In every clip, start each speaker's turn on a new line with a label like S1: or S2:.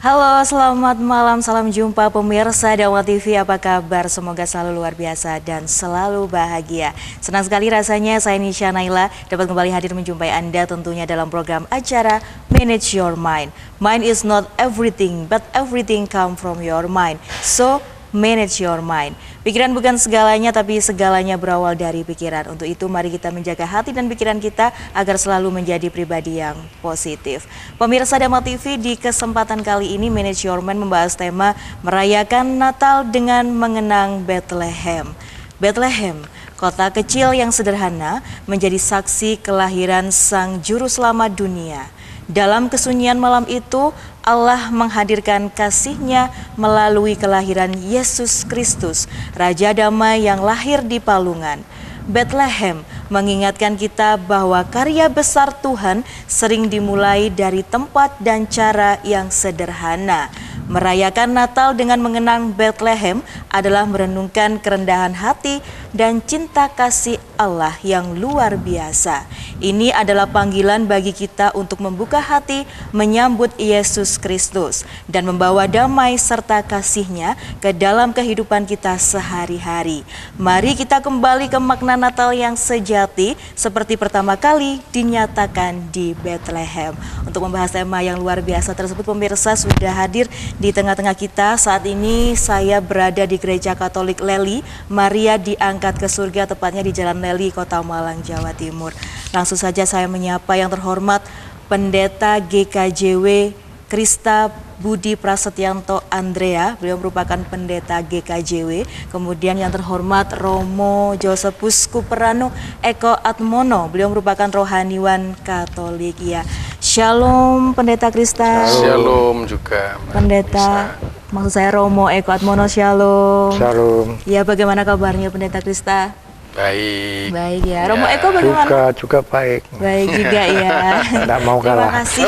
S1: Halo, selamat malam, salam jumpa pemirsa Dawa TV, apa kabar? Semoga selalu luar biasa dan selalu bahagia. Senang sekali rasanya saya Nisha Naila dapat kembali hadir menjumpai Anda tentunya dalam program acara Manage Your Mind. Mind is not everything, but everything come from your mind. So, manage your mind. Pikiran bukan segalanya, tapi segalanya berawal dari pikiran. Untuk itu mari kita menjaga hati dan pikiran kita agar selalu menjadi pribadi yang positif. Pemirsa Dama TV, di kesempatan kali ini Manage Your Mind membahas tema merayakan Natal dengan mengenang Bethlehem. Bethlehem, kota kecil yang sederhana, menjadi saksi kelahiran Sang Juru Selamat dunia. Dalam kesunyian malam itu, Allah menghadirkan kasih-Nya melalui kelahiran Yesus Kristus, Raja Damai yang lahir di palungan. Bethlehem mengingatkan kita bahwa karya besar Tuhan sering dimulai dari tempat dan cara yang sederhana. Merayakan Natal dengan mengenang Bethlehem adalah merenungkan kerendahan hati dan cinta kasih Allah yang luar biasa. Ini adalah panggilan bagi kita untuk membuka hati menyambut Yesus Kristus dan membawa damai serta kasih-Nya ke dalam kehidupan kita sehari-hari. Mari kita kembali ke makna Natal yang sejati seperti pertama kali dinyatakan di Bethlehem. Untuk membahas tema yang luar biasa tersebut, pemirsa sudah hadir di tengah-tengah kita. Saat ini saya berada di Gereja Katolik Leli, Maria diangkat ke surga, tepatnya di Jalan Leli, Kota Malang, Jawa Timur. Langsung saja saya menyapa yang terhormat Pendeta GKJW Krista Budi Prasetyanto Andrea, beliau merupakan pendeta GKJW. Kemudian yang terhormat Romo Josephus Kuperano Eko Atmono, beliau merupakan rohaniwan Katolik. Ya, Shalom Pendeta Krista.
S2: Shalom juga
S1: Pendeta, maksud saya Romo Eko Atmono, Shalom.
S3: Shalom.
S1: Ya, bagaimana kabarnya Pendeta Krista?
S2: Baik.
S1: Baik ya. Romo Eko bagaimana?
S3: Juga baik.
S1: Baik juga ya.
S3: Tidak mau kalah.
S1: Terima kasih.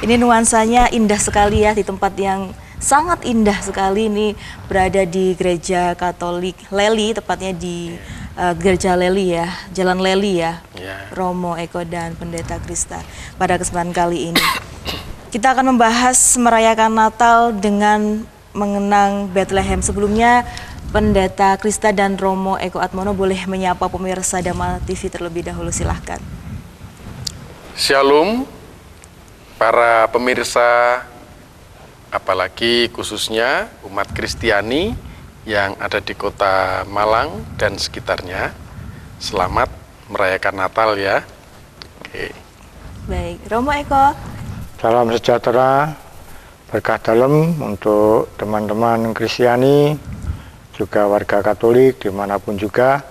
S1: Ini nuansanya indah sekali ya, di tempat yang sangat indah sekali. Ini berada di Gereja Katolik Leli, tepatnya di Gereja Leli ya, Jalan Leli ya. Romo Eko dan Pendeta Krista. Pada kesempatan kali ini kita akan membahas merayakan Natal dengan mengenang Bethlehem. Sebelumnya Pendeta Krista dan Romo Eko Atmono boleh menyapa pemirsa Dama TV terlebih dahulu, silahkan.
S2: Shalom para pemirsa, apalagi khususnya umat Kristiani yang ada di Kota Malang dan sekitarnya. Selamat merayakan Natal ya. Oke.
S1: Baik, Romo Eko.
S3: Salam sejahtera, berkah dalam untuk teman-teman Kristiani, juga warga Katolik dimanapun juga.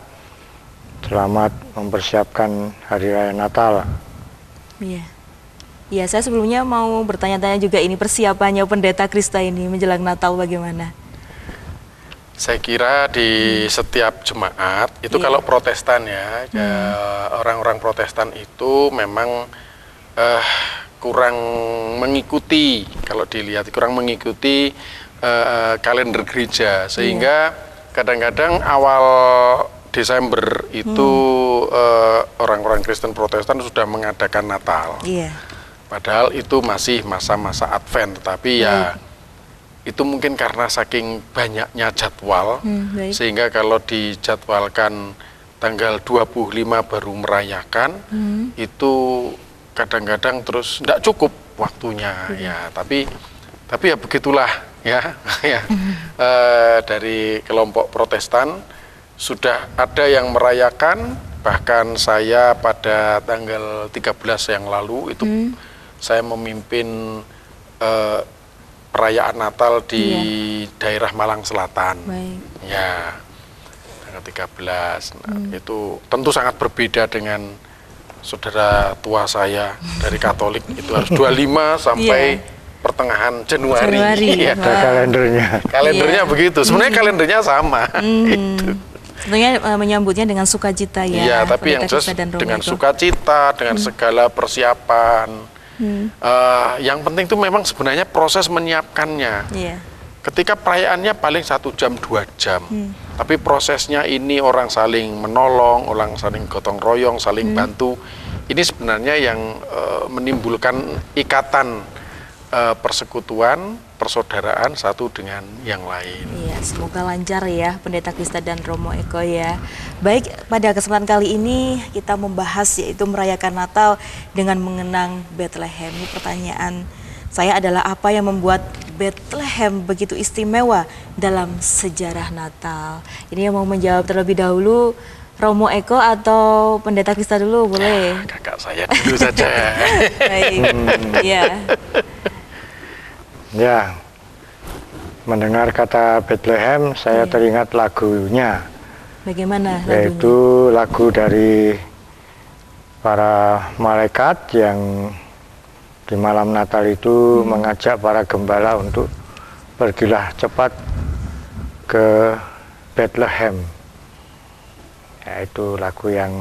S3: Selamat mempersiapkan Hari Raya Natal.
S1: Iya. Ya, saya sebelumnya mau bertanya-tanya juga, ini persiapannya Pendeta Krista ini menjelang Natal bagaimana?
S2: Saya kira di setiap jemaat itu kalau Protestan ya, orang-orang Protestan itu memang kurang mengikuti, kalau dilihat kurang mengikuti kalender gereja, sehingga kadang-kadang awal Desember itu orang-orang Kristen Protestan sudah mengadakan Natal. Padahal itu masih masa-masa Advent, tetapi ya itu mungkin karena saking banyaknya jadwal, sehingga kalau dijadwalkan tanggal 25 baru merayakan, itu kadang-kadang terus tidak cukup waktunya ya. Tapi ya begitulah ya. Dari kelompok Protestan sudah ada yang merayakan, bahkan saya pada tanggal 13 yang lalu itu saya memimpin perayaan Natal di daerah Malang Selatan. Ya, tanggal 13. Itu tentu sangat berbeda dengan saudara tua saya dari Katolik, itu harus 25 sampai pertengahan Januari.
S3: Ya.
S2: Kalendernya begitu. Sebenarnya kalendernya sama. Itu.
S1: Tentunya menyambutnya dengan sukacita ya.
S2: Iya, tapi yang jelas dengan sukacita, dengan segala persiapan. Yang penting itu memang sebenarnya proses menyiapkannya. Ketika perayaannya paling 1 jam 2 jam, tapi prosesnya ini orang saling menolong, orang saling gotong royong, saling bantu. Ini sebenarnya yang menimbulkan ikatan persekutuan, persaudaraan satu dengan yang lain.
S1: Iya, semoga lancar ya Pendeta Krista dan Romo Eko ya. Baik, pada kesempatan kali ini kita membahas yaitu merayakan Natal dengan mengenang Bethlehem. Ini pertanyaan saya adalah apa yang membuat Bethlehem begitu istimewa dalam sejarah Natal? Ini yang mau menjawab terlebih dahulu Romo Eko atau Pendeta Krista dulu boleh?
S2: Ya, kakak saya dulu saja.
S1: Baik, ya.
S3: Ya, mendengar kata Bethlehem, saya teringat lagunya.
S1: Bagaimana lagunya?
S3: Yaitu lagu dari para malaikat yang di malam Natal itu mengajak para gembala untuk pergilah cepat ke Bethlehem. Yaitu lagu yang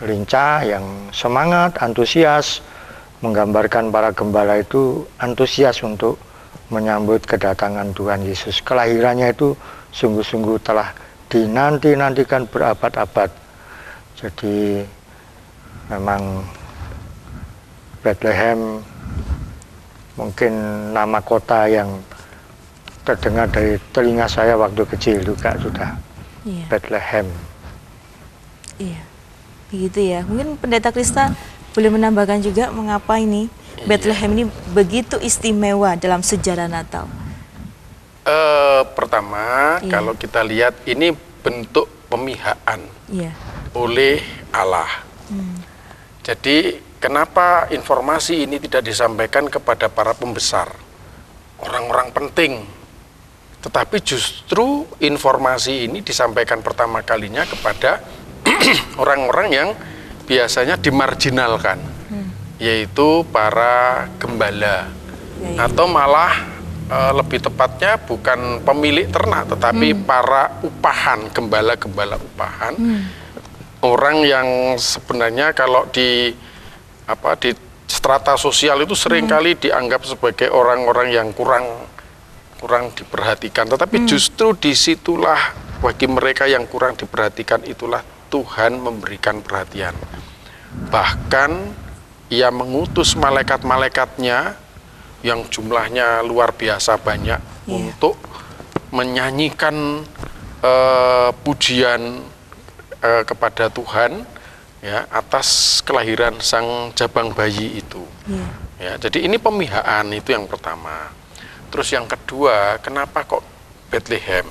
S3: lincah, yang semangat, antusias, menggambarkan para gembala itu antusias untuk menyambut kedatangan Tuhan Yesus. Kelahirannya itu sungguh-sungguh telah dinanti-nantikan berabad-abad. Jadi memang Bethlehem mungkin nama kota yang terdengar dari telinga saya waktu kecil juga sudah. Bethlehem.
S1: Iya, begitu ya. Mungkin Pendeta Krista boleh menambahkan juga mengapa ini Bethlehem ini begitu istimewa dalam sejarah Natal.
S2: Pertama, kalau kita lihat ini bentuk pemihaan oleh Allah. Jadi kenapa informasi ini tidak disampaikan kepada para pembesar, orang-orang penting, tetapi justru informasi ini disampaikan pertama kalinya kepada orang-orang yang biasanya dimarginalkan, yaitu para gembala, atau malah lebih tepatnya bukan pemilik ternak, tetapi para upahan, gembala-gembala upahan, orang yang sebenarnya kalau di strata sosial itu seringkali dianggap sebagai orang-orang yang kurang diperhatikan, tetapi justru disitulah bagi mereka yang kurang diperhatikan itulah Tuhan memberikan perhatian. Bahkan Ia mengutus malaikat-malaikatnya yang jumlahnya luar biasa banyak untuk menyanyikan pujian kepada Tuhan ya atas kelahiran sang jabang bayi itu. Ya, jadi ini pemihaan itu yang pertama. Terus yang kedua, kenapa kok Bethlehem?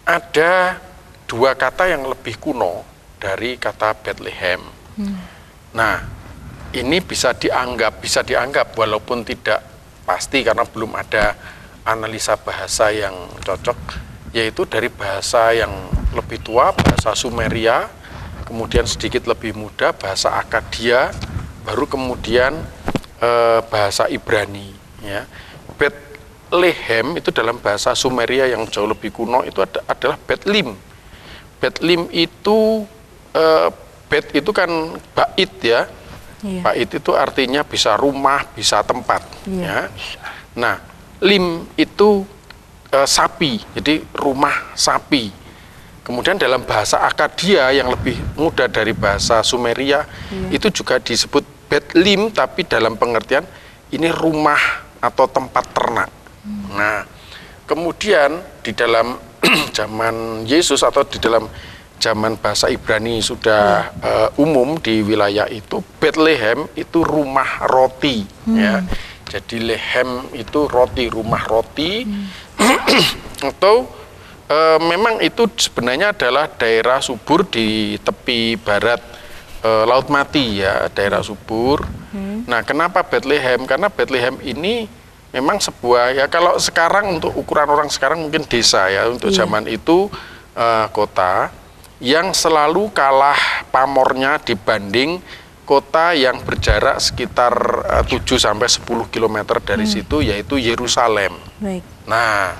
S2: Ada dua kata yang lebih kuno dari kata Bethlehem. Nah, ini bisa dianggap walaupun tidak pasti karena belum ada analisa bahasa yang cocok, yaitu dari bahasa yang lebih tua, bahasa Sumeria, kemudian sedikit lebih muda, bahasa Akadia, baru kemudian bahasa Ibrani. Ya. Bethlehem itu dalam bahasa Sumeria yang jauh lebih kuno itu adalah Bethlim. Bethlim itu Bet itu kan bait ya. Bait itu artinya bisa rumah, bisa tempat. Ya. Nah, lim itu sapi, jadi rumah sapi. Kemudian dalam bahasa Akadia yang lebih muda dari bahasa Sumeria itu juga disebut Bethlim, tapi dalam pengertian ini rumah atau tempat ternak. Nah, kemudian di dalam zaman Yesus atau di dalam zaman bahasa Ibrani sudah umum di wilayah itu, Bethlehem itu rumah roti, ya. Jadi lehem itu roti, rumah roti, atau memang itu sebenarnya adalah daerah subur di tepi barat Laut Mati ya, daerah subur. Nah, kenapa Bethlehem? Karena Bethlehem ini memang sebuah ya kalau sekarang untuk ukuran orang sekarang mungkin desa ya, untuk zaman itu kota yang selalu kalah pamornya dibanding kota yang berjarak sekitar 7-10 km dari situ, yaitu Yerusalem. Nah,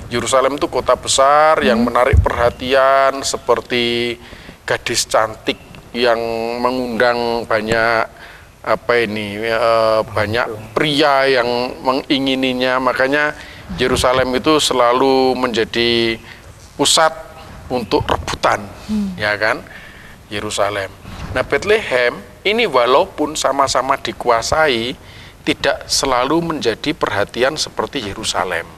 S2: Yerusalem itu kota besar yang menarik perhatian, seperti gadis cantik yang mengundang banyak banyak pria yang mengingininya. Makanya Yerusalem itu selalu menjadi pusat untuk rebutan, ya kan, Yerusalem. Nah, Bethlehem ini walaupun sama-sama dikuasai, tidak selalu menjadi perhatian seperti Yerusalem.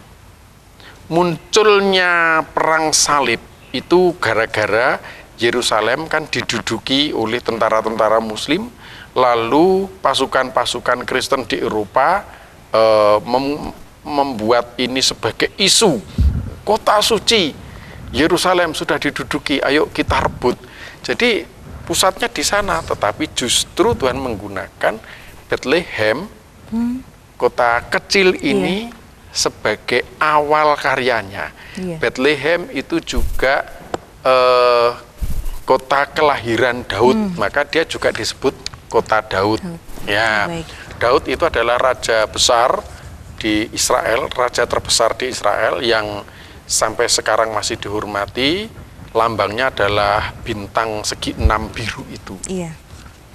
S2: Munculnya perang salib itu gara-gara Yerusalem kan diduduki oleh tentara-tentara Muslim, lalu pasukan-pasukan Kristen di Eropa membuat ini sebagai isu. Kota suci Yerusalem sudah diduduki, ayo kita rebut. Jadi pusatnya di sana, tetapi justru Tuhan menggunakan Bethlehem, kota kecil ini sebagai awal karyanya. Bethlehem itu juga kota kelahiran Daud, maka dia juga disebut kota Daud. Ya, Daud itu adalah raja besar di Israel, raja terbesar di Israel yang sampai sekarang masih dihormati. Lambangnya adalah bintang segi 6 biru itu.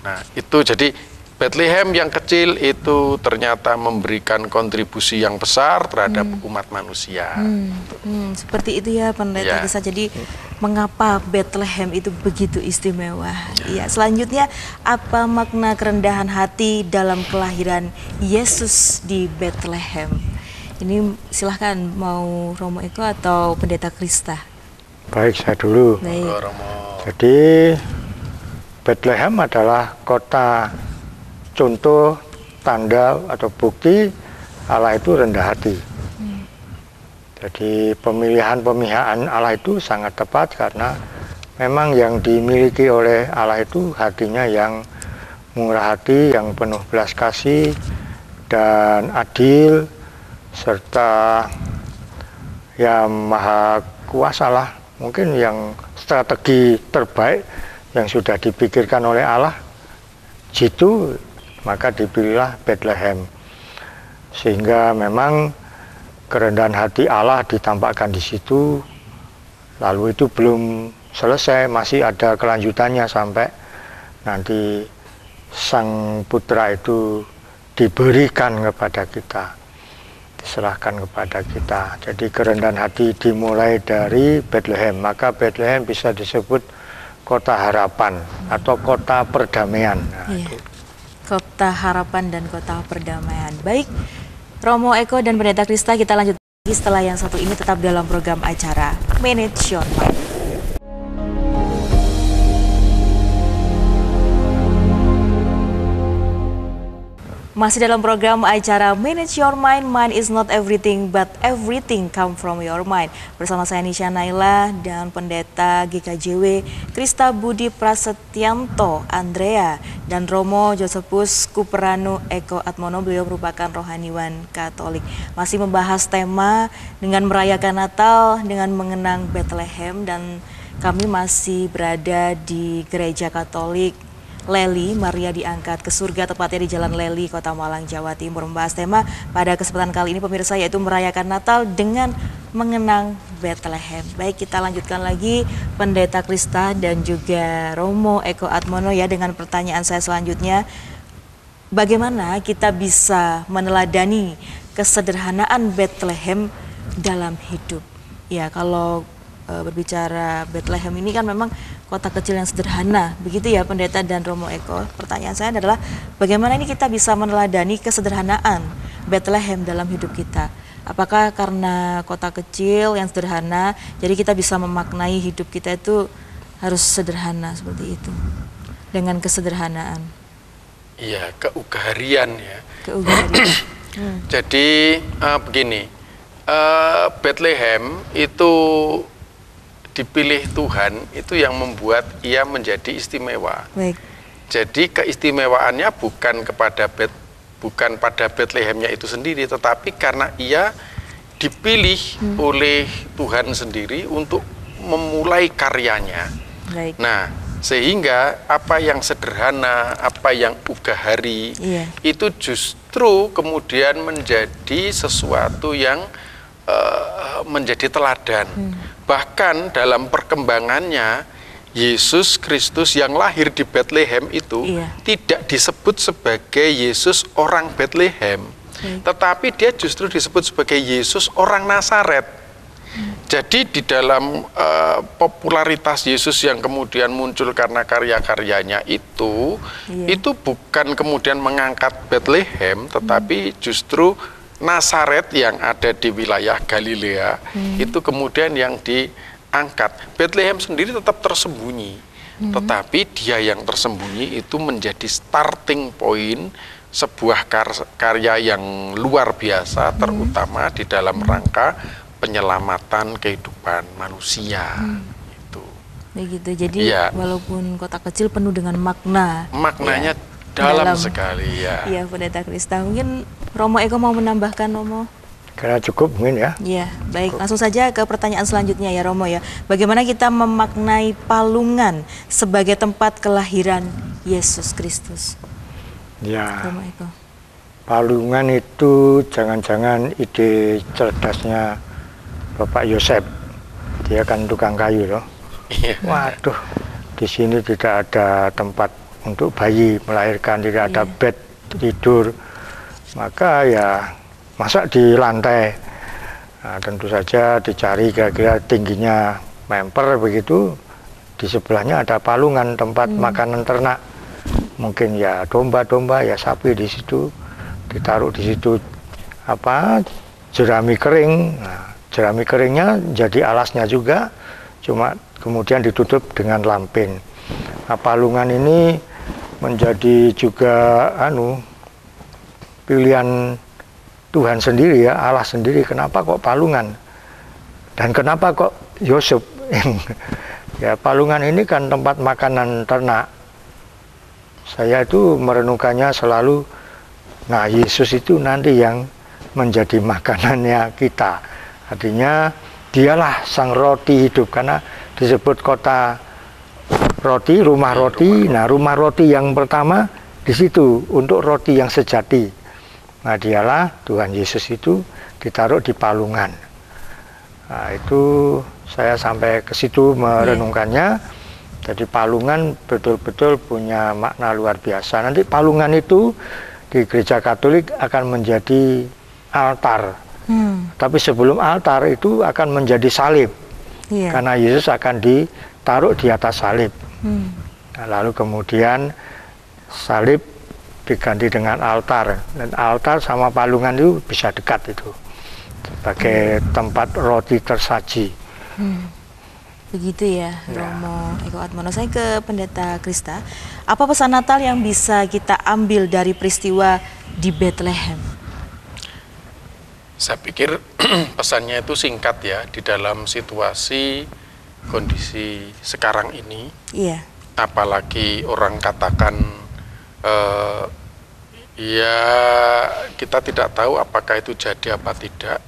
S2: Nah, itu jadi Bethlehem yang kecil itu ternyata memberikan kontribusi yang besar terhadap umat manusia.
S1: Seperti itu ya Pendeta Kisah. Jadi mengapa Bethlehem itu begitu istimewa? Selanjutnya, apa makna kerendahan hati dalam kelahiran Yesus di Bethlehem? Ini silahkan mau Romo Eko atau Pendeta Krista.
S3: Baik, saya dulu. Jadi Bethlehem adalah kota contoh, tanda atau bukti Allah itu rendah hati. Jadi pemilihan Allah itu sangat tepat karena memang yang dimiliki oleh Allah itu hatinya yang murah hati, yang penuh belas kasih dan adil, serta yang maha kuasa lah. Mungkin yang strategi terbaik yang sudah dipikirkan oleh Allah situ, maka dipilihlah Bethlehem. Sehingga memang kerendahan hati Allah ditampakkan di situ. Lalu itu belum selesai, masih ada kelanjutannya sampai nanti Sang Putra itu diberikan kepada kita, diserahkan kepada kita. Jadi kerendahan hati dimulai dari Bethlehem. Maka Bethlehem bisa disebut kota harapan atau kota perdamaian.
S1: Kota harapan dan kota perdamaian. Baik, Romo Eko dan Pendeta Krista, kita lanjut lagi setelah yang satu ini, tetap dalam program acara Manage Your Mind. Masih dalam program acara Manage Your Mind, Mind is not everything, but everything come from your mind. Bersama saya Nisha Naila dan Pendeta GKJW Krista Budi Prasetyanto Andrea dan Romo Josephus Kuperano Eko Atmono. Beliau merupakan rohaniwan Katolik. Masih membahas tema dengan merayakan Natal dengan mengenang Bethlehem, dan kami masih berada di Gereja Katolik Leli, Maria diangkat ke surga, tepatnya di Jalan Leli, Kota Malang, Jawa Timur. Membahas tema pada kesempatan kali ini pemirsa, yaitu merayakan Natal dengan mengenang Bethlehem. Baik, kita lanjutkan lagi Pendeta Krista dan juga Romo Eko Atmono ya, dengan pertanyaan saya selanjutnya. Bagaimana kita bisa meneladani kesederhanaan Bethlehem dalam hidup? Ya, kalau berbicara Bethlehem ini kan memang kota kecil yang sederhana, begitu ya Pendeta dan Romo Eko. Pertanyaan saya adalah bagaimana ini kita bisa meneladani kesederhanaan Bethlehem dalam hidup kita? Apakah karena kota kecil yang sederhana, jadi kita bisa memaknai hidup kita itu harus sederhana seperti itu, dengan kesederhanaan?
S2: Iya, keugaharian ya.
S1: Keugaharian.
S2: Jadi begini, Bethlehem itu dipilih Tuhan, itu yang membuat ia menjadi istimewa.
S1: Baik.
S2: Jadi keistimewaannya bukan pada Bethlehemnya itu sendiri, tetapi karena ia dipilih oleh Tuhan sendiri untuk memulai karyanya.
S1: Baik.
S2: Nah, sehingga apa yang sederhana, apa yang ugahari, itu justru kemudian menjadi sesuatu yang menjadi teladan. Bahkan dalam perkembangannya, Yesus Kristus yang lahir di Bethlehem itu tidak disebut sebagai Yesus orang Bethlehem, tetapi dia justru disebut sebagai Yesus orang Nazaret. Jadi di dalam popularitas Yesus yang kemudian muncul karena karya-karyanya itu bukan kemudian mengangkat Bethlehem, tetapi justru Nazaret yang ada di wilayah Galilea itu kemudian yang diangkat. Bethlehem sendiri tetap tersembunyi, tetapi dia yang tersembunyi itu menjadi starting point sebuah karya yang luar biasa, terutama di dalam rangka penyelamatan kehidupan manusia. Itu.
S1: Begitu. Jadi walaupun kota kecil penuh dengan makna.
S2: Maknanya dalam sekali ya.
S1: Iya, Pendeta Krista. Mungkin Romo Eko mau menambahkan, Romo?
S3: Karena cukup mungkin ya.
S1: Iya, baik. Langsung saja ke pertanyaan selanjutnya ya, Romo ya. Bagaimana kita memaknai Palungan sebagai tempat kelahiran Yesus Kristus?
S3: Ya.
S1: Romo Eko.
S3: Palungan itu jangan-jangan ide cerdasnya Bapak Yosef. Dia kan tukang kayu loh. Waduh, di sini tidak ada tempat untuk bayi melahirkan, tidak ada bed tidur. Maka ya masak di lantai. Nah, tentu saja dicari kira-kira tingginya memper begitu. Di sebelahnya ada palungan, tempat makanan ternak. Mungkin ya domba-domba, ya sapi di situ. Ditaruh di situ jerami kering. Nah, jerami keringnya jadi alasnya juga, cuma kemudian ditutup dengan lampin. Nah, palungan ini menjadi juga pilihan Tuhan sendiri ya, Allah sendiri. Kenapa kok palungan? Dan kenapa kok Yosef? Ya, palungan ini kan tempat makanan ternak. Saya itu merenungkannya selalu, nah Yesus itu nanti yang menjadi makanannya kita. Artinya dialah sang roti hidup, karena disebut kota roti, rumah roti. Nah, rumah roti yang pertama di situ untuk roti yang sejati. Nah, dialah Tuhan Yesus itu ditaruh di palungan. Nah, itu saya sampai ke situ merenungkannya. Jadi palungan betul-betul punya makna luar biasa. Nanti palungan itu di Gereja Katolik akan menjadi altar. Tapi sebelum altar itu akan menjadi salib. Karena Yesus akan ditaruh di atas salib. Nah, lalu kemudian salib diganti dengan altar. Dan altar sama palungan itu bisa dekat itu. Sebagai tempat roti tersaji.
S1: Begitu ya, Romo Eko Atmono. Saya ke Pendeta Krista. Apa pesan Natal yang bisa kita ambil dari peristiwa di Bethlehem?
S2: Saya pikir pesannya itu singkat ya, di dalam situasi kondisi sekarang ini. Iya. Apalagi orang katakan ya kita tidak tahu apakah itu jadi apa tidak.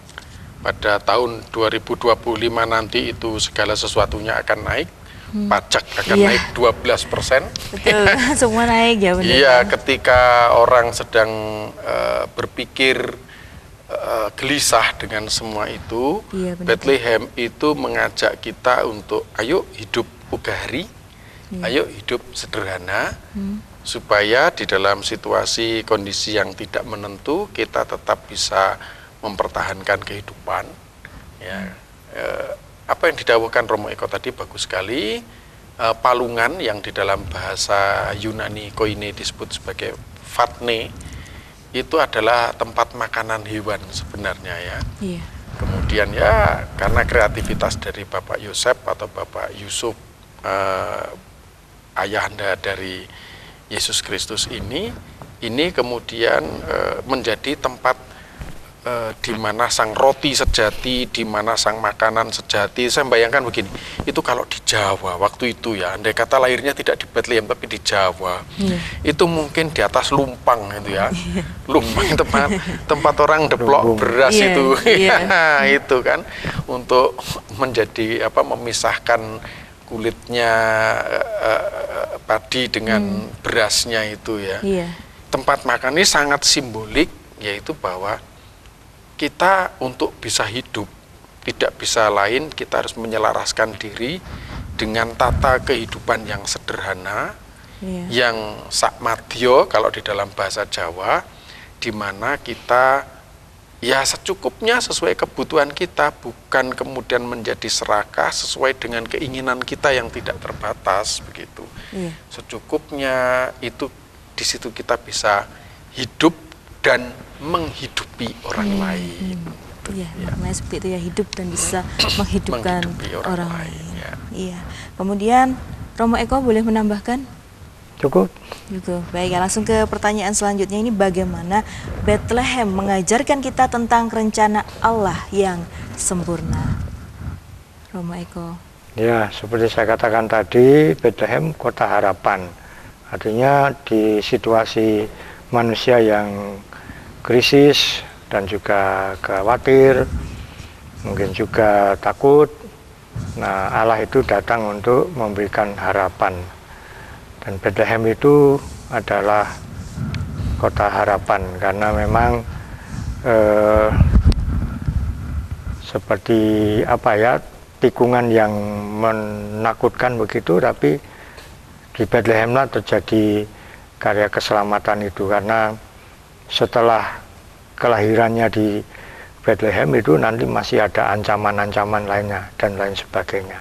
S2: Pada tahun 2025 nanti itu segala sesuatunya akan naik, pajak akan naik 12%.
S1: Betul, semua naik ya benar.
S2: Iya, ketika orang sedang berpikir gelisah dengan semua itu, Bethlehem itu mengajak kita untuk ayo hidup ugahari, ayo hidup sederhana, supaya di dalam situasi kondisi yang tidak menentu kita tetap bisa mempertahankan kehidupan. Ya, apa yang didawuhkan Romo Eko tadi bagus sekali. Palungan yang di dalam bahasa Yunani koine disebut sebagai fatne, itu adalah tempat makanan hewan sebenarnya ya. Iya. Kemudian ya karena kreativitas dari Bapak Yosef atau Bapak Yusuf, ayahanda dari Yesus Kristus ini kemudian menjadi tempat di mana sang roti sejati, di mana sang makanan sejati. Saya bayangkan begini, itu kalau di Jawa waktu itu ya, andai kata lahirnya tidak di Bethlehem tapi di Jawa, itu mungkin di atas lumpang itu ya, lumpang tempat orang deplok beras itu, itu kan untuk menjadi memisahkan kulitnya padi dengan berasnya itu ya. Tempat makan ini sangat simbolik, yaitu bahwa kita untuk bisa hidup tidak bisa lain, kita harus menyelaraskan diri dengan tata kehidupan yang sederhana, yang sakmadyo kalau di dalam bahasa Jawa, di mana kita ya secukupnya sesuai kebutuhan kita, bukan kemudian menjadi serakah sesuai dengan keinginan kita yang tidak terbatas begitu. Iya. Secukupnya itu di situ kita bisa hidup dan menghidupi orang lain.
S1: Iya, maknanya seperti itu ya, hidup dan bisa menghidupkan orang lain. Ya. Iya. Kemudian Romo Eko boleh menambahkan?
S3: Cukup.
S1: Baik, langsung ke pertanyaan selanjutnya. Ini bagaimana Bethlehem mengajarkan kita tentang rencana Allah yang sempurna? Romo Eko.
S3: Ya, seperti saya katakan tadi, Bethlehem kota harapan. Artinya di situasi manusia yang krisis dan juga khawatir, mungkin juga takut. Nah, Allah itu datang untuk memberikan harapan. Dan Bethlehem itu adalah kota harapan karena memang seperti apa ya, tikungan yang menakutkan begitu, tapi di Bethlehemlah terjadi karya keselamatan itu, karena setelah kelahirannya di Bethlehem itu nanti masih ada ancaman-ancaman lainnya dan lain sebagainya.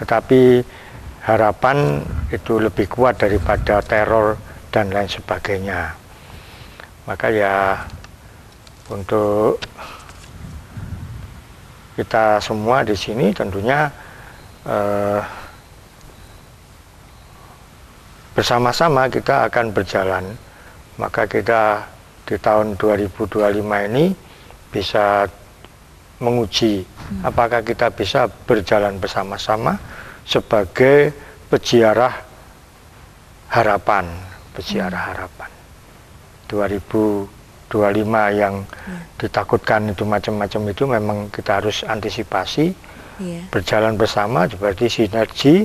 S3: Tetapi harapan itu lebih kuat daripada teror dan lain sebagainya. Maka ya untuk kita semua di sini tentunya bersama-sama kita akan berjalan. Maka kita di tahun 2025 ini bisa menguji apakah kita bisa berjalan bersama-sama sebagai peziarah harapan, 2025 yang ditakutkan itu macam-macam itu memang kita harus antisipasi, berjalan bersama seperti sinergi,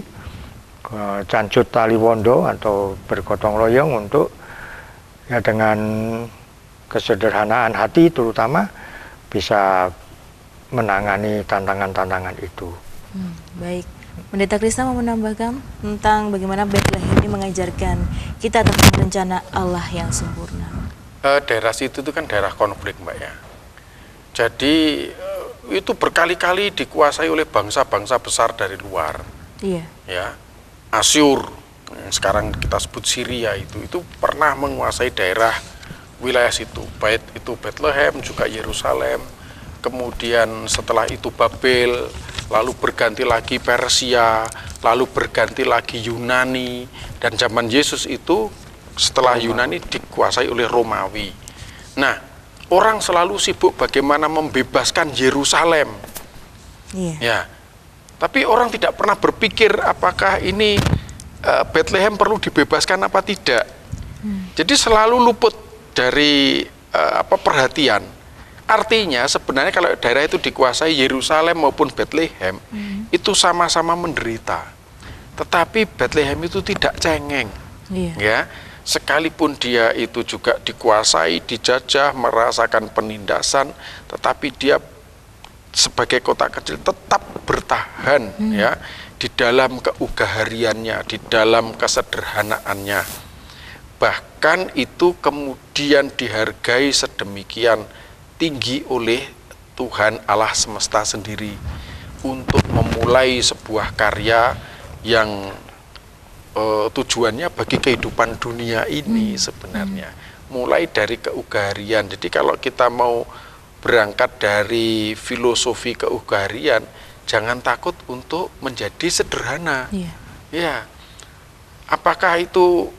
S3: cancut tali wondo atau bergotong royong untuk ya dengan kesederhanaan hati terutama bisa menangani tantangan-tantangan itu.
S1: Baik. Pendeta Krista mau menambahkan tentang bagaimana Bethlehem ini mengajarkan kita tentang rencana Allah yang sempurna.
S2: Daerah situ itu kan daerah konflik, Mbak ya. Jadi itu berkali-kali dikuasai oleh bangsa-bangsa besar dari luar.
S1: Iya.
S2: Ya, Asyur, yang sekarang kita sebut Syria itu pernah menguasai daerah wilayah situ. Baik itu Bethlehem juga Yerusalem. Kemudian setelah itu Babel, lalu berganti lagi Persia, lalu berganti lagi Yunani, dan zaman Yesus itu setelah Yunani dikuasai oleh Romawi. Nah, orang selalu sibuk bagaimana membebaskan Yerusalem. Ya, tapi orang tidak pernah berpikir apakah ini Bethlehem perlu dibebaskan apa tidak. Jadi selalu luput dari perhatian. Artinya sebenarnya kalau daerah itu dikuasai Yerusalem maupun Bethlehem itu sama-sama menderita. Tetapi Bethlehem itu tidak cengeng. Ya, sekalipun dia itu juga dikuasai, dijajah, merasakan penindasan, tetapi dia sebagai kota kecil tetap bertahan ya di dalam keugahariannya, di dalam kesederhanaannya. Bahkan itu kemudian dihargai sedemikian tinggi oleh Tuhan Allah semesta sendiri untuk memulai sebuah karya yang tujuannya bagi kehidupan dunia ini sebenarnya. Mulai dari keugaharian. Jadi kalau kita mau berangkat dari filosofi keugaharian, jangan takut untuk menjadi sederhana. Ya, apakah itu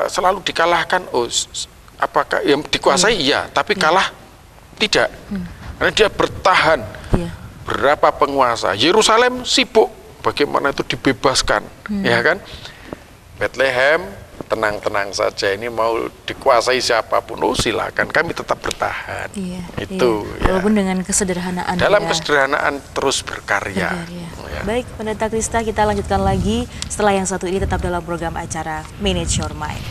S2: selalu dikalahkan? Oh, apakah yang dikuasai? Iya, tapi kalah tidak, karena dia bertahan. Berapa penguasa Yerusalem sibuk bagaimana itu dibebaskan, ya kan? Bethlehem tenang-tenang saja, ini mau dikuasai siapapun, oh silakan, kami tetap bertahan. Itu ya.
S1: Walaupun dengan kesederhanaan.
S2: Dalam kesederhanaan terus berkarya.
S1: Baik, Pendeta Krista, kita lanjutkan lagi setelah yang satu ini, tetap dalam program acara Manage Your Mind.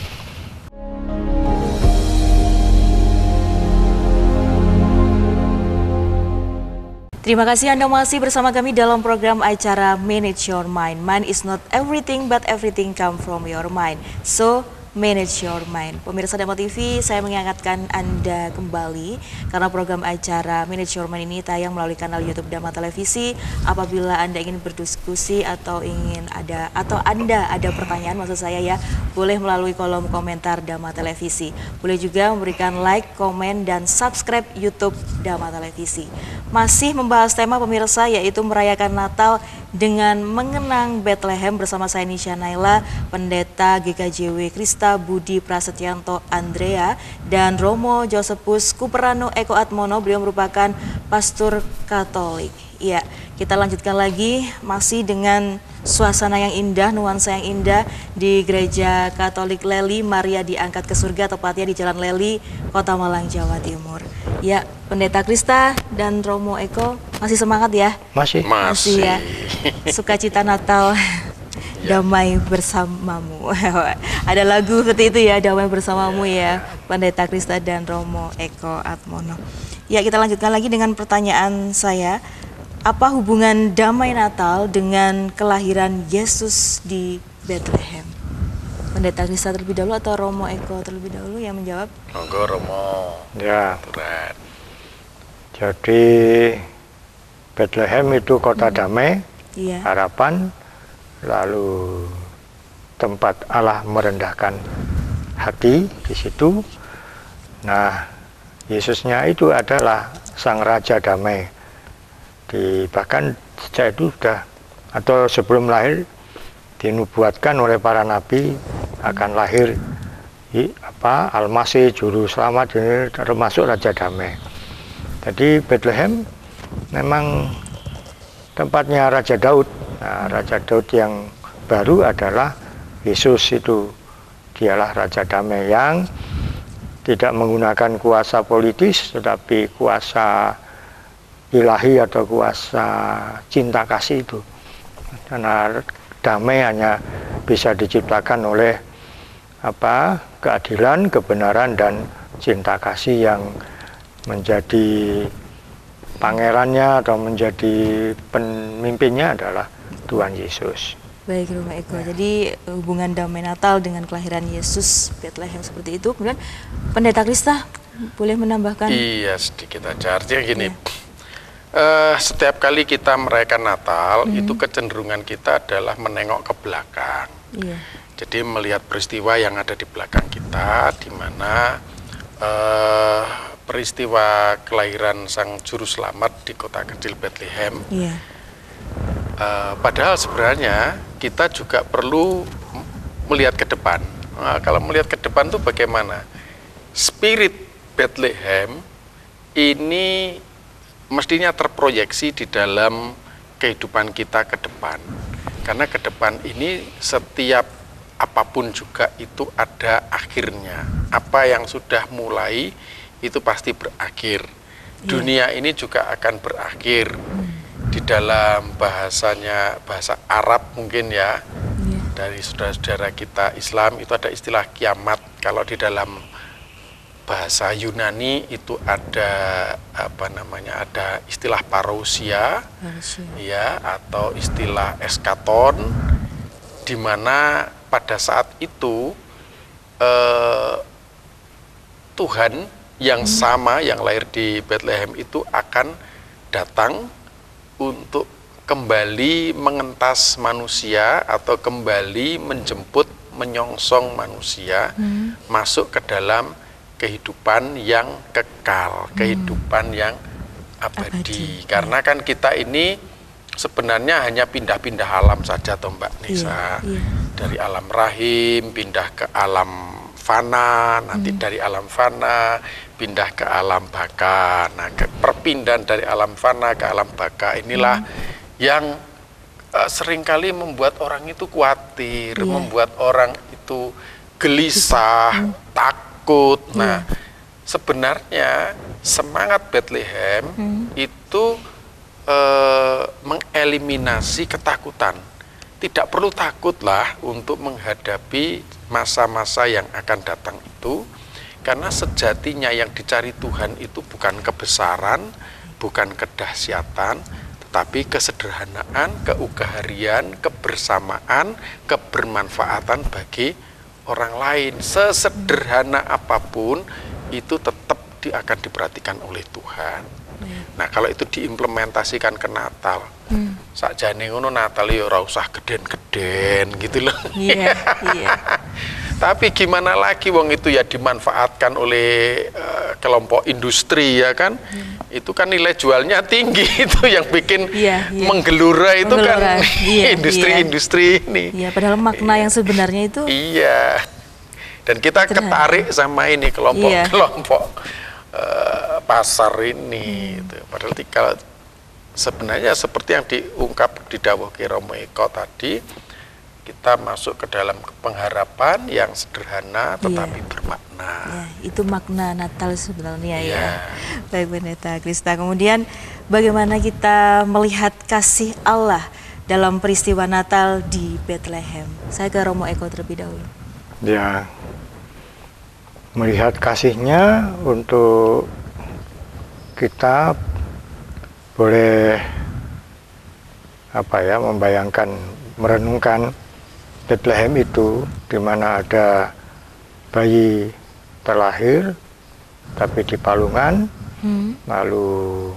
S1: Terima kasih Anda masih bersama kami dalam program acara Manage Your Mind. Mind is not everything, but everything come from your mind. So, Manage Your Mind. Pemirsa Dama TV, saya mengingatkan Anda kembali karena program acara Manage Your Mind ini tayang melalui kanal YouTube Dama Televisi. Apabila Anda ingin berdiskusi atau Anda ada pertanyaan, maksud saya ya, boleh melalui kolom komentar Dama Televisi. Boleh juga memberikan like, komen, dan subscribe YouTube Dama Televisi. Masih membahas tema pemirsa, yaitu merayakan Natal dengan mengenang Bethlehem bersama saya Nisha Naila, Pendeta GKJW Krista Budi Prasetyanto Andrea, dan Romo Josephus Kuperano Eko Atmono. Beliau merupakan pastor Katolik. Ya, kita lanjutkan lagi masih dengan suasana yang indah, nuansa yang indah di Gereja Katolik Leli Maria Diangkat ke Surga, tepatnya di Jalan Leli, Kota Malang, Jawa Timur. Ya, Pendeta Krista dan Romo Eko masih semangat ya?
S3: Masih
S1: ya. Sukacita Natal, damai bersamamu. Ada lagu seperti itu ya, damai bersamamu ya, Pendeta Krista dan Romo Eko Atmono. Ya, kita lanjutkan lagi dengan pertanyaan saya. Apa hubungan damai Natal dengan kelahiran Yesus di Bethlehem? Pendeta Krista terlebih dahulu atau Romo Eko terlebih dahulu yang menjawab?
S2: Monggo Romo.
S3: Ya. Jadi Bethlehem itu kota damai, harapan, lalu tempat Allah merendahkan hati di situ. Nah, Yesusnya itu adalah Sang Raja Damai. Bahkan sejak itu sudah, atau sebelum lahir, dinubuatkan oleh para nabi akan lahir Al-Masih, Juru Selamat, ini termasuk Raja Damai. Jadi Bethlehem memang tempatnya Raja Daud. Nah, Raja Daud yang baru adalah Yesus itu. Dialah Raja Damai yang tidak menggunakan kuasa politis, tetapi kuasa ilahi atau kuasa cinta kasih itu. Karena damai hanya bisa diciptakan oleh keadilan, kebenaran, dan cinta kasih yang menjadi pangerannya atau menjadi pemimpinnya adalah Tuhan Yesus.
S1: Baik, Romo Eko. Jadi hubungan damai Natal dengan kelahiran Yesus Bethlehem seperti itu. Kemudian Pendeta Krista boleh menambahkan?
S2: Iya, sedikit aja. Artinya gini, setiap kali kita merayakan Natal, itu kecenderungan kita adalah menengok ke belakang. Jadi melihat peristiwa yang ada di belakang kita, di mana peristiwa kelahiran Sang Juru Selamat di kota kecil Bethlehem. Padahal sebenarnya kita juga perlu melihat ke depan. Nah, kalau melihat ke depan itu bagaimana? Spirit Bethlehem ini mestinya terproyeksi di dalam kehidupan kita ke depan. Karena ke depan ini setiap apapun juga itu ada akhirnya. Apa yang sudah mulai itu pasti berakhir. Dunia ini juga akan berakhir. Di dalam bahasa Arab mungkin ya, dari saudara-saudara kita Islam itu ada istilah kiamat. Kalau di dalam bahasa Yunani itu ada ada istilah parousia, ya, atau istilah eskaton, di mana pada saat itu Tuhan yang sama yang lahir di Bethlehem itu akan datang untuk kembali mengentas manusia atau kembali menjemput, menyongsong manusia masuk ke dalam kehidupan yang kekal, kehidupan yang abadi. Karena kan kita ini sebenarnya hanya pindah-pindah alam saja toh Mbak Nisa. Dari alam rahim pindah ke alam fana, nanti dari alam fana pindah ke alam baka. Nah, perpindahan dari alam fana ke alam baka inilah yang seringkali membuat orang itu khawatir, membuat orang itu gelisah, takut. Nah, sebenarnya semangat Bethlehem itu mengeliminasi ketakutan. Tidak perlu takutlah untuk menghadapi masa-masa yang akan datang itu, karena sejatinya yang dicari Tuhan itu bukan kebesaran, bukan kedahsyatan, tetapi kesederhanaan, keugaharian, kebersamaan, kebermanfaatan bagi orang lain, sesederhana apapun itu tetap akan diperhatikan oleh Tuhan. Nah, kalau itu diimplementasikan ke Natal, sakjane ngono Natal ya ora usah geden-geden gitu loh.
S1: Iya, iya.
S2: Tapi gimana lagi wong itu ya dimanfaatkan oleh kelompok industri ya kan? Itu kan nilai jualnya tinggi, itu yang bikin menggelura itu kan industri-industri ini.
S1: Iya, padahal makna yang sebenarnya itu.
S2: Iya. Dan kita ketarik sama ini kelompok-kelompok pasar ini. Gitu. Padahal sebenarnya seperti yang diungkap di dawuh Ki Romo Eko tadi, kita masuk ke dalam pengharapan yang sederhana tetapi bermakna.
S1: Ya, itu makna Natal sebenarnya ya. Baik Pendeta Krista. Kemudian bagaimana kita melihat kasih Allah dalam peristiwa Natal di Bethlehem? Saya ke Romo Eko terlebih dahulu.
S3: Ya, melihat kasihnya untuk kita boleh membayangkan, merenungkan Bethlehem itu, di mana ada bayi terlahir tapi di palungan, lalu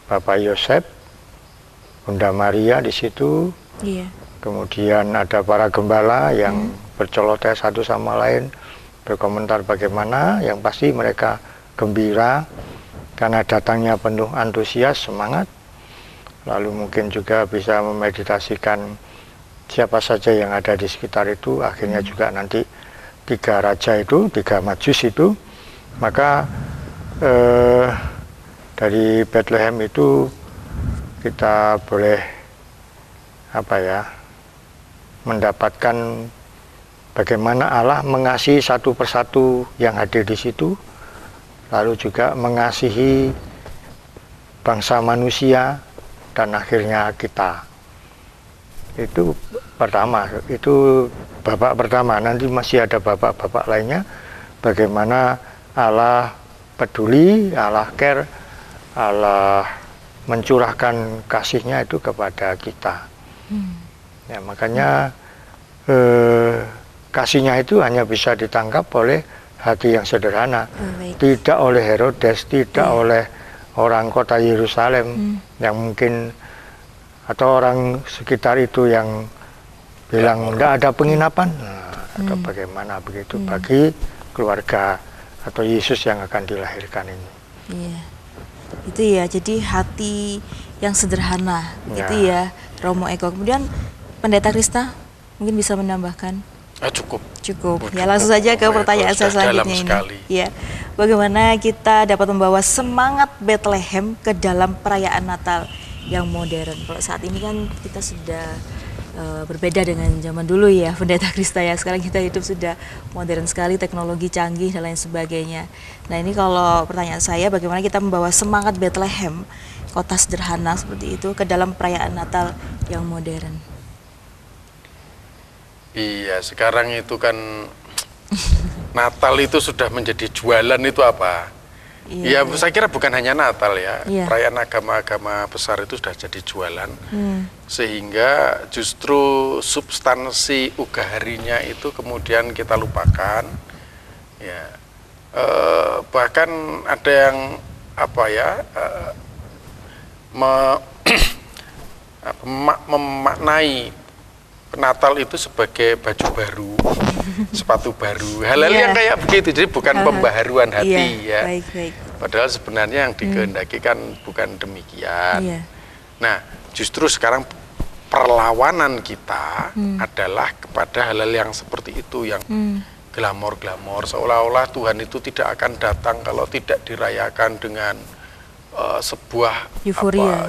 S3: Bapak Yosef, Bunda Maria di situ, kemudian ada para gembala yang berceloteh satu sama lain, berkomentar bagaimana, yang pasti mereka gembira karena datangnya penuh antusias, semangat. Lalu mungkin juga bisa memeditasikan siapa saja yang ada di sekitar itu. Akhirnya juga nanti 3 raja itu, 3 majus itu, maka dari Bethlehem itu kita boleh mendapatkan bagaimana Allah mengasihi satu persatu yang hadir di situ, lalu juga mengasihi bangsa manusia dan akhirnya kita. Itu pertama, itu babak pertama. Nanti masih ada babak-babak lainnya, bagaimana Allah peduli, Allah care, Allah mencurahkan kasihnya itu kepada kita. Ya, makanya kasihnya itu hanya bisa ditangkap oleh hati yang sederhana, tidak oleh Herodes, tidak oleh orang kota Yerusalem yang mungkin, atau orang sekitar itu yang bilang tidak ada penginapan, atau bagaimana begitu bagi keluarga atau Yesus yang akan dilahirkan ini.
S1: Iya, itu ya, jadi hati yang sederhana, itu ya Romo Eko. Kemudian Pendeta Krista mungkin bisa menambahkan. Cukup. Ya, langsung saja ke pertanyaan saya selanjutnya ini. Ya, bagaimana kita dapat membawa semangat Bethlehem ke dalam perayaan Natal yang modern? Kalau saat ini kan kita sudah berbeda dengan zaman dulu ya, Pendeta Krista ya. Sekarang kita hidup sudah modern sekali, teknologi canggih dan lain sebagainya. Nah, ini kalau pertanyaan saya, bagaimana kita membawa semangat Bethlehem, kota sederhana seperti itu, ke dalam perayaan Natal yang modern?
S2: Iya, sekarang itu kan Natal itu sudah menjadi jualan itu apa? Ya, saya kira bukan hanya Natal ya, perayaan agama-agama besar itu sudah jadi jualan, sehingga justru substansi ugaharinya itu kemudian kita lupakan. Ya, bahkan ada yang memaknai Natal itu sebagai baju baru, sepatu baru, hal-hal yang kayak begitu. Jadi bukan pembaharuan hati ya. Padahal sebenarnya yang dikehendaki kan bukan demikian. Nah, justru sekarang perlawanan kita adalah kepada hal-hal yang seperti itu, yang glamor-glamor, seolah-olah Tuhan itu tidak akan datang kalau tidak dirayakan dengan sebuah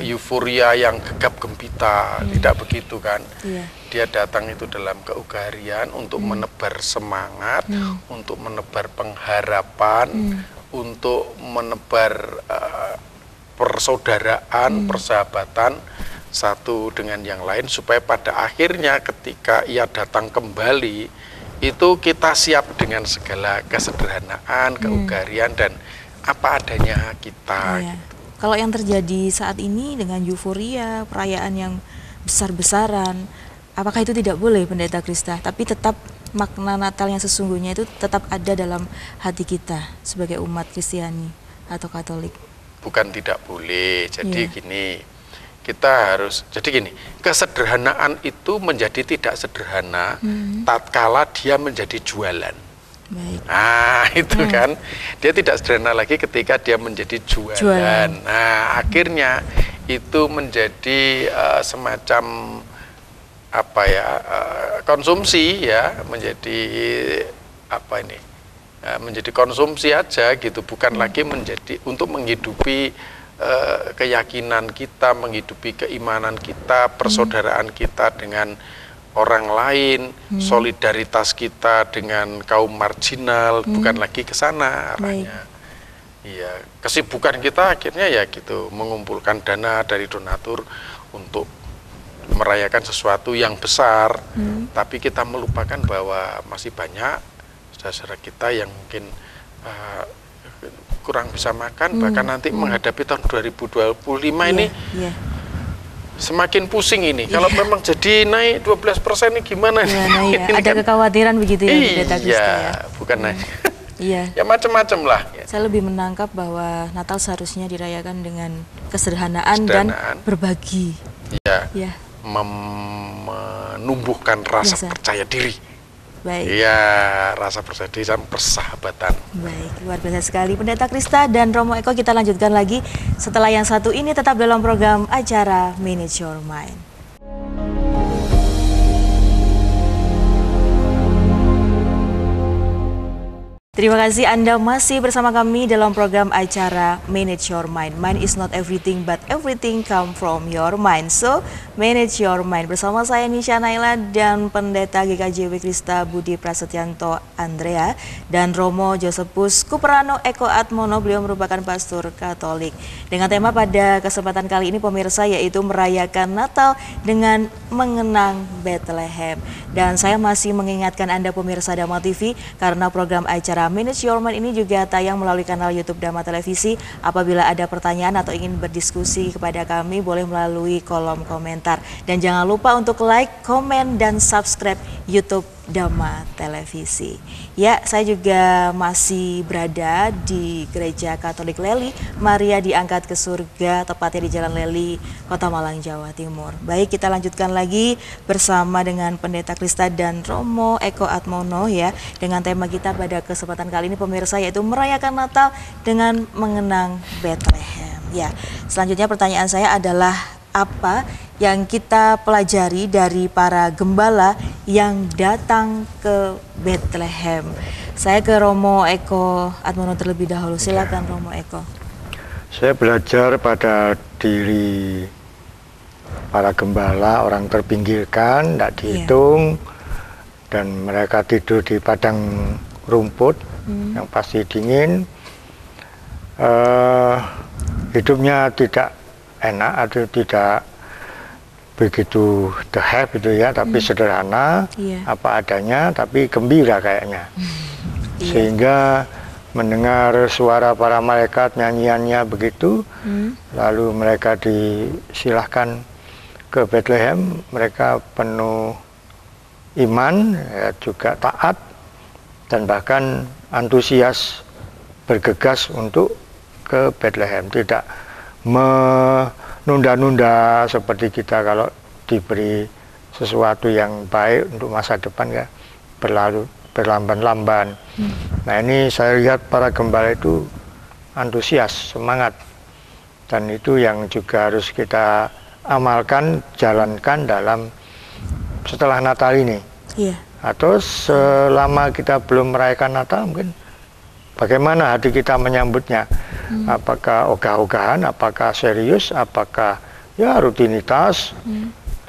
S2: euforia yang gegap gempita. Tidak begitu kan. Dia datang itu dalam keugaharian untuk menebar semangat, untuk menebar pengharapan, untuk menebar persaudaraan, persahabatan satu dengan yang lain, supaya pada akhirnya ketika ia datang kembali itu kita siap dengan segala kesederhanaan, keugaharian dan apa adanya kita. Gitu.
S1: Kalau yang terjadi saat ini dengan euforia, perayaan yang besar-besaran, apakah itu tidak boleh, Pendeta Krista? Tapi tetap makna Natal yang sesungguhnya itu tetap ada dalam hati kita sebagai umat Kristiani atau Katolik?
S2: Bukan tidak boleh. Jadi gini, kita harus, jadi gini, kesederhanaan itu menjadi tidak sederhana tatkala dia menjadi jualan.
S1: Baik.
S2: Nah itu kan, dia tidak sederhana lagi ketika dia menjadi jualan. Nah akhirnya itu menjadi semacam apa ya, konsumsi ya, menjadi apa ini, menjadi konsumsi aja gitu, bukan lagi menjadi untuk menghidupi keyakinan kita, menghidupi keimanan kita, persaudaraan kita dengan orang lain, solidaritas kita dengan kaum marginal, bukan lagi ke sana arahnya. Iya, kesibukan kita akhirnya ya gitu, mengumpulkan dana dari donatur untuk merayakan sesuatu yang besar, tapi kita melupakan bahwa masih banyak saudara-saudara kita yang mungkin kurang bisa makan, bahkan nanti menghadapi tahun 2025 ini. Semakin pusing ini, kalau memang jadi naik 12% ini gimana?
S1: Ini ada kan kekhawatiran begitu ya, Pendeta Krista ya?
S2: Bukan hanya, ya macam-macam lah.
S1: Saya lebih menangkap bahwa Natal seharusnya dirayakan dengan kesederhanaan dan berbagi.
S2: Iya, menumbuhkan rasa percaya diri.
S1: Baik.
S2: Iya, rasa percaya diri dan persahabatan.
S1: Baik, luar biasa sekali Pendeta Krista dan Romo Eko. Kita lanjutkan lagi setelah yang satu ini, tetap dalam program acara Manage Your Mind. Terima kasih Anda masih bersama kami dalam program acara Manage Your Mind. Mind is not everything, but everything come from your mind. So, manage your mind. Bersama saya Nisha Naila dan Pendeta GKJW Krista Budi Prasetyanto Andrea dan Romo Josephus Kuperano Eko Atmono. Beliau merupakan pastor Katolik. Dengan tema pada kesempatan kali ini pemirsa, yaitu merayakan Natal dengan mengenang Bethlehem. Dan saya masih mengingatkan Anda pemirsa Dharma TV, karena program acara Manage Your Mind ini juga tayang melalui kanal YouTube Dharma Televisi. Apabila ada pertanyaan atau ingin berdiskusi kepada kami, boleh melalui kolom komentar. Dan jangan lupa untuk like, komen, dan subscribe YouTube Dharma Televisi. Ya, saya juga masih berada di Gereja Katolik Leli, Maria diangkat ke surga, tepatnya di Jalan Leli, Kota Malang, Jawa Timur. Baik, kita lanjutkan lagi bersama dengan Pendeta Krista dan Romo Eko Atmono ya, dengan tema kita pada kesempatan kali ini pemirsa, yaitu merayakan Natal dengan mengenang Bethlehem. Ya, selanjutnya pertanyaan saya adalah, apa yang kita pelajari dari para gembala yang datang ke Bethlehem? Saya ke Romo Eko Atmono terlebih dahulu. Silakan Romo Eko.
S3: Saya belajar pada diri para gembala, orang terpinggirkan, tidak dihitung, dan mereka tidur di padang rumput yang pasti dingin. Hidupnya tidak enak atau tidak begitu dahsyat gitu ya, tapi sederhana, apa adanya, tapi gembira kayaknya. Sehingga mendengar suara para malaikat, nyanyiannya begitu, lalu mereka disilahkan ke Bethlehem. Mereka penuh iman, ya, juga taat, dan bahkan antusias bergegas untuk ke Bethlehem. Tidak menunda-nunda seperti kita kalau diberi sesuatu yang baik untuk masa depan, ya, berlalu berlamban-lamban. Nah, ini saya lihat para gembala itu antusias, semangat, dan itu yang juga harus kita amalkan, jalankan dalam setelah Natal ini. Atau selama kita belum merayakan Natal, mungkin bagaimana hati kita menyambutnya? Apakah ogah-ogahan, apakah serius, apakah ya rutinitas,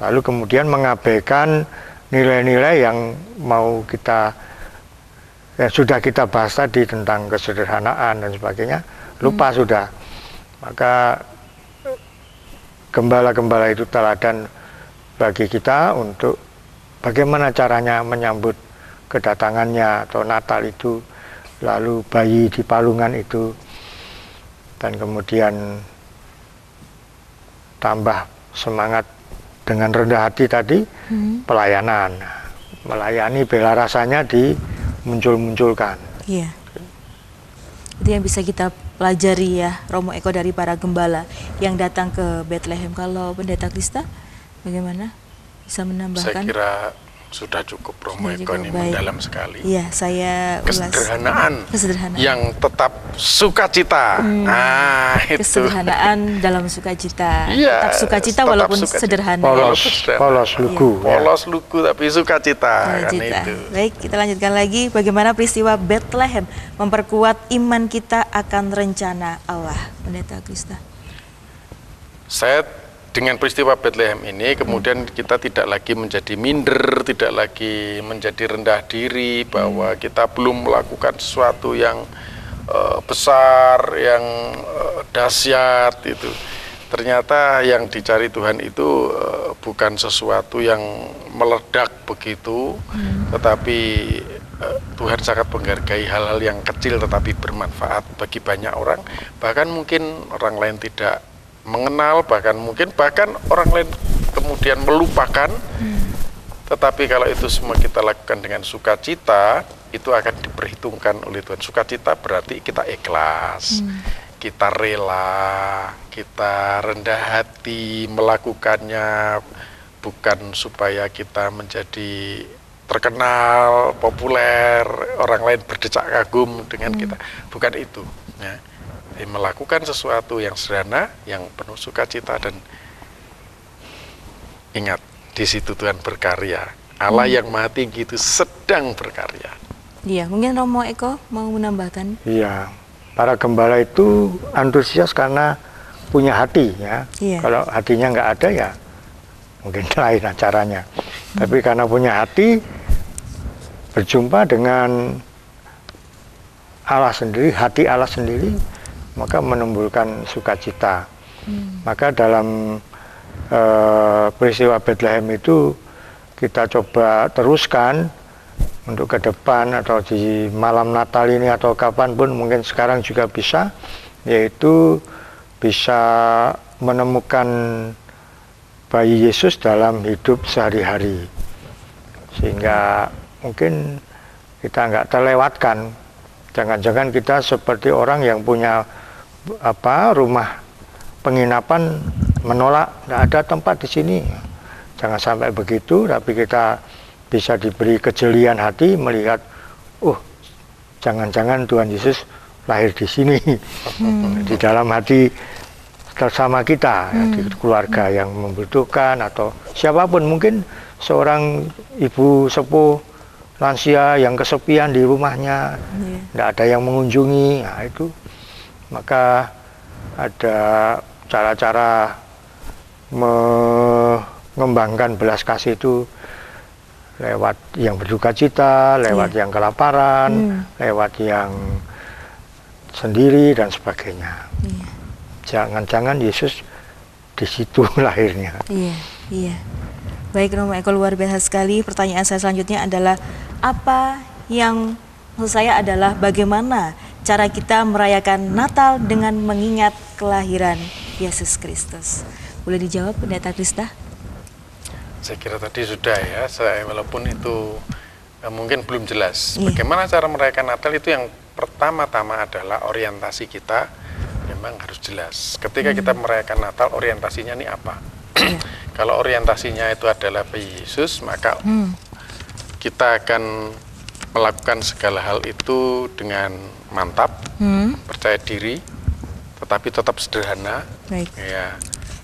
S3: lalu kemudian mengabaikan nilai-nilai yang mau kita, yang sudah kita bahas tadi tentang kesederhanaan dan sebagainya, lupa sudah. Maka gembala-gembala itu teladan bagi kita untuk bagaimana caranya menyambut kedatangannya atau Natal itu, lalu bayi di palungan itu, dan kemudian tambah semangat dengan rendah hati tadi, pelayanan. melayani bela rasanya dimuncul-munculkan.
S1: Iya. Itu yang bisa kita pelajari ya, Romo Eko, dari para gembala yang datang ke Bethlehem. Kalau Pendeta Krista, bagaimana? Bisa menambahkan?
S2: Saya kira sudah cukup, Romo Eko ini mendalam sekali.
S1: Iya, saya
S2: kesederhanaan yang tetap sukacita. Nah, itu.
S1: Kesederhanaan dalam sukacita.
S2: Iya,
S1: tetap sukacita walaupun sederhana.
S3: Polos lugu.
S2: Polos lugu tapi sukacita. Kan itu.
S1: Baik, kita lanjutkan lagi. Bagaimana peristiwa Bethlehem memperkuat iman kita akan rencana Allah, Pendeta Krista?
S2: Saya dengan peristiwa Bethlehem ini kemudian kita tidak lagi menjadi minder, tidak lagi menjadi rendah diri bahwa kita belum melakukan sesuatu yang besar, yang dahsyat itu. Ternyata yang dicari Tuhan itu bukan sesuatu yang meledak begitu, tetapi Tuhan sangat menghargai hal-hal yang kecil tetapi bermanfaat bagi banyak orang, bahkan mungkin orang lain tidak mengenal, bahkan orang lain kemudian melupakan. Tetapi kalau itu semua kita lakukan dengan sukacita, itu akan diperhitungkan oleh Tuhan. Sukacita berarti kita ikhlas, kita rela, kita rendah hati melakukannya, bukan supaya kita menjadi terkenal, populer, orang lain berdecak kagum dengan kita, bukan itu ya. Melakukan sesuatu yang sederhana, yang penuh sukacita, dan ingat, di situ Tuhan berkarya. Allah yang Maha Tinggi itu sedang berkarya.
S1: Iya, mungkin Romo Eko mau menambahkan?
S3: Iya, para gembala itu antusias karena punya hati ya. Iya. Kalau hatinya nggak ada ya mungkin lain acaranya. Tapi karena punya hati, berjumpa dengan Allah sendiri, hati Allah sendiri, maka menimbulkan sukacita. Maka dalam peristiwa Bethlehem itu kita coba teruskan untuk ke depan, atau di malam Natal ini atau kapanpun, mungkin sekarang juga bisa, yaitu bisa menemukan bayi Yesus dalam hidup sehari-hari, sehingga mungkin kita nggak terlewatkan. Jangan-jangan kita seperti orang yang punya rumah penginapan, menolak, nggak ada tempat di sini. Jangan sampai begitu, tapi kita bisa diberi kejelian hati melihat, jangan-jangan Tuhan Yesus lahir di sini, di dalam hati bersama kita, ya, di keluarga yang membutuhkan, atau siapapun, mungkin seorang ibu sepuh lansia yang kesepian di rumahnya, tidak ada yang mengunjungi, nah itu, maka ada cara-cara mengembangkan belas kasih itu lewat yang berduka cita, lewat yang kelaparan, lewat yang sendiri dan sebagainya. Jangan-jangan Yesus di situ lahirnya.
S1: Iya. Baik, Romo Eko, luar biasa sekali. Pertanyaan saya selanjutnya adalah, apa yang maksud saya adalah bagaimana cara kita merayakan Natal dengan mengingat kelahiran Yesus Kristus? Boleh dijawab, Pendeta Krista?
S2: Saya kira tadi sudah ya, walaupun itu mungkin belum jelas. Bagaimana cara merayakan Natal itu yang pertama-tama adalah orientasi kita memang harus jelas. Ketika kita merayakan Natal, orientasinya ini apa? Kalau orientasinya itu adalah bayi Yesus, maka kita akan melakukan segala hal itu dengan mantap, percaya diri, tetapi tetap sederhana, ya,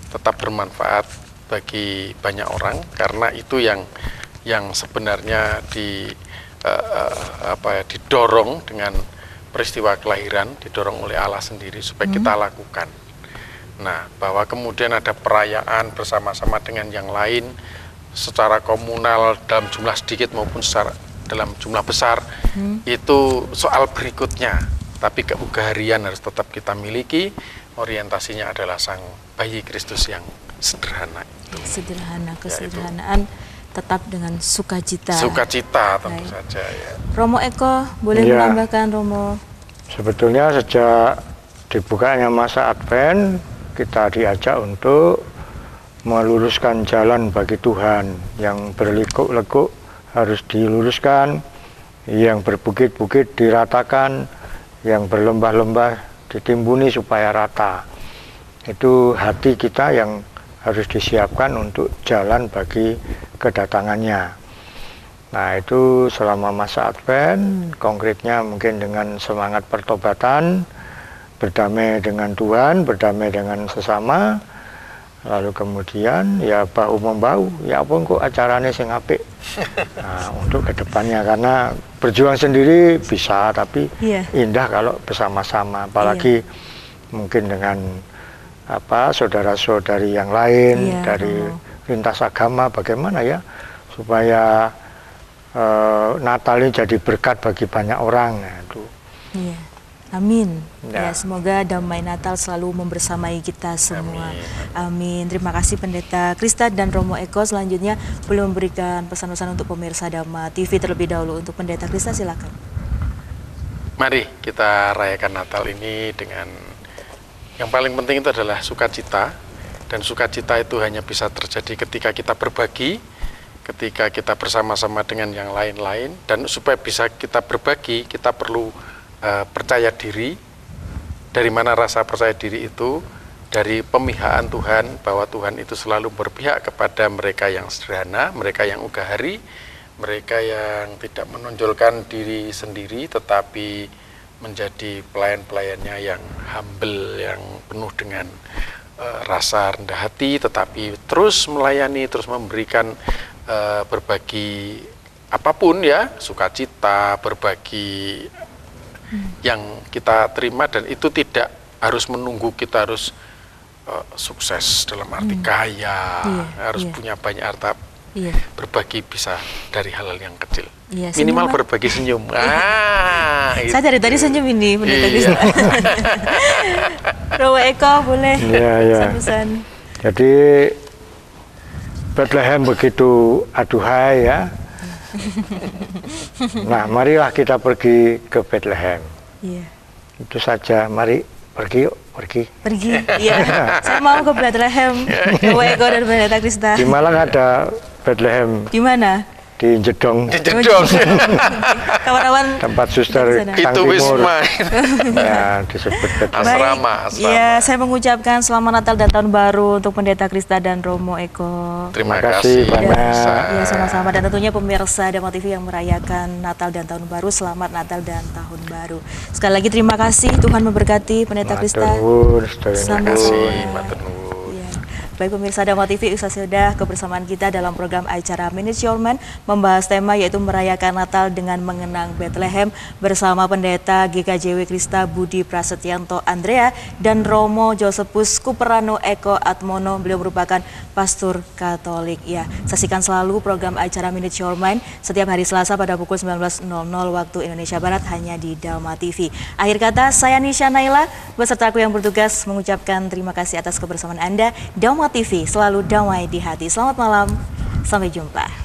S2: tetap bermanfaat bagi banyak orang, karena itu yang sebenarnya didorong dengan peristiwa kelahiran, didorong oleh Allah sendiri supaya kita lakukan. Nah, bahwa kemudian ada perayaan bersama-sama dengan yang lain secara komunal dalam jumlah sedikit maupun dalam jumlah besar, itu soal berikutnya. Tapi keharian harus tetap kita miliki. Orientasinya adalah sang bayi Kristus yang sederhana itu.
S1: Sederhana, kesederhanaan, tetap dengan sukacita.
S2: Sukacita tentu saja ya.
S1: Romo Eko, boleh menambahkan, Romo?
S3: Sebetulnya sejak dibukanya masa Advent, kita diajak untuk meluruskan jalan bagi Tuhan yang berleguk-leguk harus diluruskan, yang berbukit-bukit diratakan, yang berlembah-lembah ditimbuni supaya rata. Itu hati kita yang harus disiapkan untuk jalan bagi kedatangannya. Nah, itu selama masa Advent, konkretnya mungkin dengan semangat pertobatan, berdamai dengan Tuhan, berdamai dengan sesama, lalu kemudian ya bahu-membahu, ya apa kok acaranya sing apik. Nah, untuk kedepannya, karena berjuang sendiri bisa, tapi indah kalau bersama-sama, apalagi mungkin dengan saudara-saudari yang lain dari lintas agama, bagaimana ya supaya Natal ini jadi berkat bagi banyak orang. Nah, itu.
S1: Amin. Ya, semoga damai Natal selalu membersamai kita semua. Amin. Terima kasih Pendeta Krista dan Romo Eko. Selanjutnya boleh memberikan pesan-pesan untuk pemirsa Dhamma TV terlebih dahulu. Untuk Pendeta Krista, silakan.
S2: Mari kita rayakan Natal ini dengan yang paling penting itu adalah sukacita. Dan sukacita itu hanya bisa terjadi ketika kita berbagi, ketika kita bersama-sama dengan yang lain-lain. Dan supaya bisa kita berbagi, kita perlu percaya diri. Dari mana rasa percaya diri itu? Dari pemihaan Tuhan, bahwa Tuhan itu selalu berpihak kepada mereka yang sederhana, mereka yang ugahari, mereka yang tidak menonjolkan diri sendiri, tetapi menjadi pelayan-pelayannya yang humble, yang penuh dengan rasa rendah hati, tetapi terus melayani, terus memberikan berbagi apapun ya, sukacita, berbagi yang kita terima, dan itu tidak harus menunggu kita harus sukses dalam arti kaya, harus punya banyak harta. Berbagi bisa dari hal-hal yang kecil. Minimal berbagi senyum.
S1: Saya dari tadi senyum ini, Pendeta Krista. Romo Eko, boleh pesan-pesan.
S3: Jadi Bethlehem begitu aduhai ya. Nah, marilah kita pergi ke Bethlehem. Itu saja, mari pergi yuk, pergi.
S1: Saya mau ke Bethlehem. Romo Eko dan Pendeta Krista.
S3: Di Malang ada Bethlehem.
S1: Di mana?
S3: Di Jedong.
S1: Kawan-kawan
S3: tempat suster
S2: itu Wisma.
S3: Ya, disebut Bethlehem.
S2: Asrama.
S1: Ya, saya mengucapkan selamat Natal dan Tahun Baru untuk Pendeta Krista dan Romo Eko.
S2: Terima kasih banyak.
S1: Ya, sama-sama. Dan tentunya pemirsa Dhamma TV yang merayakan Natal dan Tahun Baru, selamat Natal dan Tahun Baru. Sekali lagi terima kasih, Tuhan memberkati Pendeta Krista.
S2: Terima kasih.
S1: Baik pemirsa Dhamma TV, usai sudah kebersamaan kita dalam program acara Minute Your Man membahas tema yaitu merayakan Natal dengan mengenang Bethlehem bersama Pendeta GKJW Krista Budi Prasetyanto Andrea dan Romo Josephus Kuperano Eko Atmono. Beliau merupakan pastor Katolik. Ya, saksikan selalu program acara Minute Your Man setiap hari Selasa pada pukul 19.00 waktu Indonesia Barat hanya di Dhamma TV. Akhir kata, saya Nisha Naila beserta aku yang bertugas mengucapkan terima kasih atas kebersamaan Anda. Dhamma TV selalu damai di hati. Selamat malam, sampai jumpa.